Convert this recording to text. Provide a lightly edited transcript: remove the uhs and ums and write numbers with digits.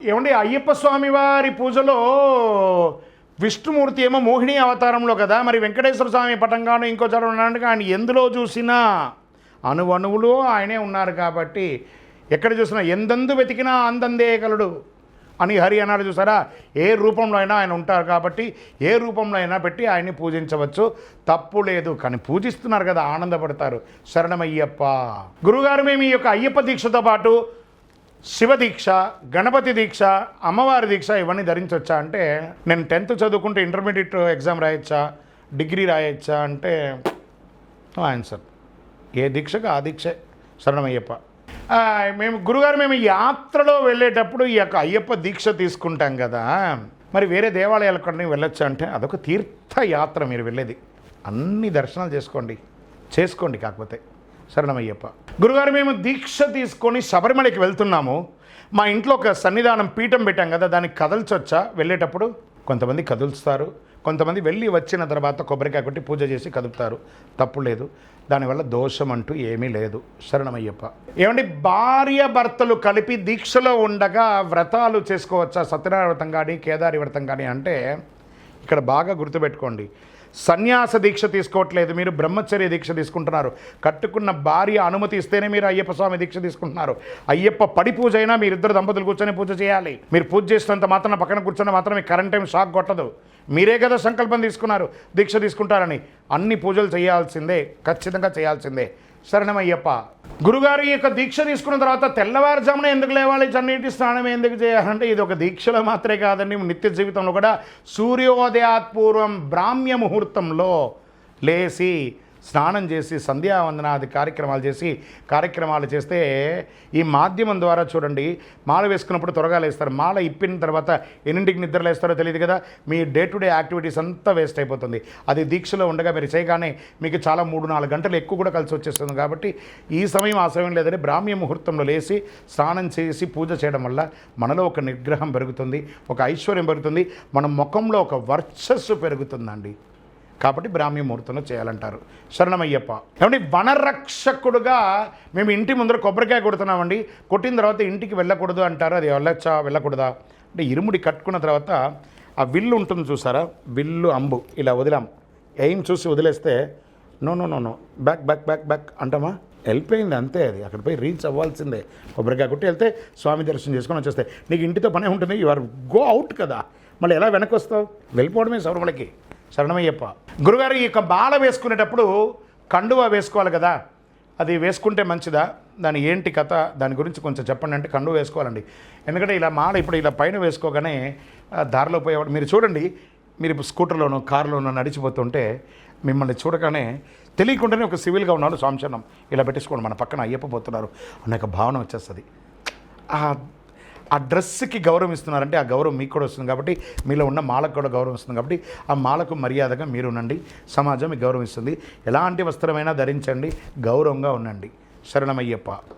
ఏమండి అయ్యప్ప స్వామి వారి పూజలో విష్ణుమూర్తి ఏమో మోహిని అవతారంలో కదా, మరి వెంకటేశ్వర స్వామి పటంగాను ఇంకో చోట ఉన్నాడు. ఆయన ఎందులో చూసినా అణువణువులో ఆయనే ఉన్నారు కాబట్టి ఎక్కడ చూసినా ఎందందు వెతికినా అందందే కలడు అని హరి అన్నాడు చూసారా. ఏ రూపంలో అయినా ఆయన ఉంటారు కాబట్టి ఏ రూపంలో అయినా పెట్టి ఆయన్ని పూజించవచ్చు, తప్పు లేదు. కానీ పూజిస్తున్నారు కదా, ఆనందపడతారు. శరణమయ్యప్ప. గురుగారు, మేము ఈ యొక్క అయ్యప్ప దీక్షతో పాటు శివ దీక్ష, గణపతి దీక్ష, అమ్మవారి దీక్ష ఇవన్నీ ధరించవచ్చా అంటే, నేను 10th చదువుకుంటే ఇంటర్మీడియట్ ఎగ్జామ్ రాయొచ్చా, డిగ్రీ రాయొచ్చా అంటే ఆన్సర్ ఏ దీక్షకు ఆ దీక్షే. శరణమయ్యప్ప. మేము గురుగారు, మేము యాత్రలో వెళ్ళేటప్పుడు ఈ యొక్క అయ్యప్ప దీక్ష తీసుకుంటాం కదా, మరి వేరే దేవాలయాలకు కూడా వెళ్ళొచ్చా అంటే అదొక తీర్థయాత్ర. మీరు వెళ్ళేది అన్ని దర్శనాలు చేసుకోండి కాకపోతే. శరణమయ్యప్ప. గురుగారు, మేము దీక్ష తీసుకొని శబరిమలకి వెళ్తున్నాము. మా ఇంట్లో ఒక సన్నిధానం పీఠం పెట్టాం కదా, దానికి కదల్చొచ్చా వెళ్ళేటప్పుడు? కొంతమంది కదులుస్తారు, కొంతమంది వెళ్ళి వచ్చిన తర్వాత కొబ్బరికాయ కొట్టి పూజ చేసి కదుపుతారు, తప్పు లేదు. దానివల్ల దోషం అంటూ ఏమీ లేదు. శరణమయ్యప్ప. ఏమండి, భార్య భర్తలు కలిపి దీక్షలో ఉండగా వ్రతాలు చేసుకోవచ్చా? సత్యనారాయణ వ్రతం కానీ కేదారి వ్రతం కానీ అంటే ఇక్కడ బాగా గుర్తుపెట్టుకోండి. సన్యాస దీక్ష తీసుకోవట్లేదు మీరు, బ్రహ్మచర్య దీక్ష తీసుకుంటున్నారు. కట్టుకున్న భార్య అనుమతి ఇస్తేనే మీరు అయ్యప్ప స్వామి దీక్ష తీసుకుంటున్నారు. అయ్యప్ప పడి పూజ అయినా మీరిద్దరు దంపతులు కూర్చొని పూజ చేయాలి. మీరు పూజ చేసినంత మాత్రం పక్కన కూర్చొని మాత్రం మీ కరెంట్ టైం షాక్ కొట్టదు. మీరే కదా సంకల్పం తీసుకున్నారు దీక్ష తీసుకుంటారని. అన్ని పూజలు చేయాల్సిందే, ఖచ్చితంగా చేయాల్సిందే. శరణమయ్యప్ప. గురుగారు, ఈ యొక్క దీక్ష తీసుకున్న తర్వాత తెల్లవారుజామున ఎందుకు లేవాలి, చన్నీటి స్నానం ఎందుకు చేయాలంటే ఇది ఒక దీక్షలో మాత్రమే కాదండి, నిత్య జీవితంలో కూడా సూర్యోదయాత్ పూర్వం బ్రాహ్మ్య ముహూర్తంలో లేచి స్నానం చేసి సంధ్యావందనాది కార్యక్రమాలు చేస్తే ఈ మాధ్యమం ద్వారా చూడండి, మాల వేసుకున్నప్పుడు త్వరగా లేస్తారు. మాల ఇప్పిన తర్వాత ఎన్నింటికి నిద్ర లేస్తారో తెలియదు కదా. మీ డే టు డే యాక్టివిటీస్ అంతా వేస్ట్ అయిపోతుంది. అది దీక్షలో ఉండగా మీరు చేయగానే మీకు చాలా 3-4 గంటలు ఎక్కువ కూడా కలిసి వచ్చేస్తుంది. కాబట్టి ఈ సమయం ఆ సమయం లేదని బ్రాహ్మ్య ముహూర్తంలో లేచి స్నానం చేసి పూజ చేయడం వల్ల మనలో ఒక నిగ్రహం పెరుగుతుంది, ఒక ఐశ్వర్యం పెరుగుతుంది, మన ముఖంలో ఒక వర్చస్సు పెరుగుతుందండి. కాబట్టి బ్రాహ్మ్య ముహూర్తంలో చేయాలంటారు. శరణమయ్యప్ప. ఏమండి, వనరక్షకుడుగా మేము ఇంటి ముందర కొబ్బరికాయ కొడుతున్నామండి, కొట్టిన తర్వాత ఇంటికి వెళ్ళకూడదు అంటారు. అది వెళ్ళొచ్చా వెళ్ళకూడదా అంటే, ఇరుముడి కట్టుకున్న తర్వాత ఆ విల్లు ఉంటుంది చూసారా, విల్లు అంబు ఇలా వదిలాం, ఎయిమ్ చూసి వదిలేస్తే no no no no back back back back అంటామా, వెళ్ళిపోయింది అంతే. అది అక్కడ పోయి రీచ్ అవ్వాల్సిందే. కొబ్బరికాయ కొట్టి వెళ్తే స్వామి దర్శనం చేసుకొని వచ్చేస్తే నీకు ఇంటితో పనే ఉంటుంది. యు ఆర్ గో అవుట్ కదా, మళ్ళీ ఎలా వెనక్కి వస్తావు? వెళ్ళిపోవడమే శబరిమలకి. శరణమయ్యప్ప. గురుగారు, ఈ యొక్క మాల వేసుకునేటప్పుడు కండువా వేసుకోవాలి కదా, అది వేసుకుంటే మంచిదా, దాని ఏంటి కథ, దాని గురించి కొంచెం చెప్పండి అంటే కండువా వేసుకోవాలండి. ఎందుకంటే ఇలా మాల ఇప్పుడు ఇలా పైన వేసుకోగానే దారిలో పోయేవాడు మీరు చూడండి, మీరు ఇప్పుడు స్కూటర్లోనో కారులోనో నడిచిపోతుంటే మిమ్మల్ని చూడగానే తెలియకుండానే ఒక సివిల్గా ఉన్నాడు స్వామిచరణం ఇలా పెట్టేసుకోండి, మన పక్కన అయ్యప్ప పోతున్నారు అనే ఒక భావన వచ్చేస్తుంది. ఆ డ్రెస్కి గౌరవం ఇస్తున్నారంటే ఆ గౌరవం మీకు కూడా వస్తుంది. కాబట్టి మీలో ఉన్న మాలకు కూడా గౌరవం వస్తుంది. కాబట్టి ఆ మాలకు మర్యాదగా మీరు ఉండండి, సమాజం మీకు గౌరవం ఇస్తుంది. ఎలాంటి వస్త్రమైనా ధరించండి, గౌరవంగా ఉండండి. శరణమయ్యప్ప.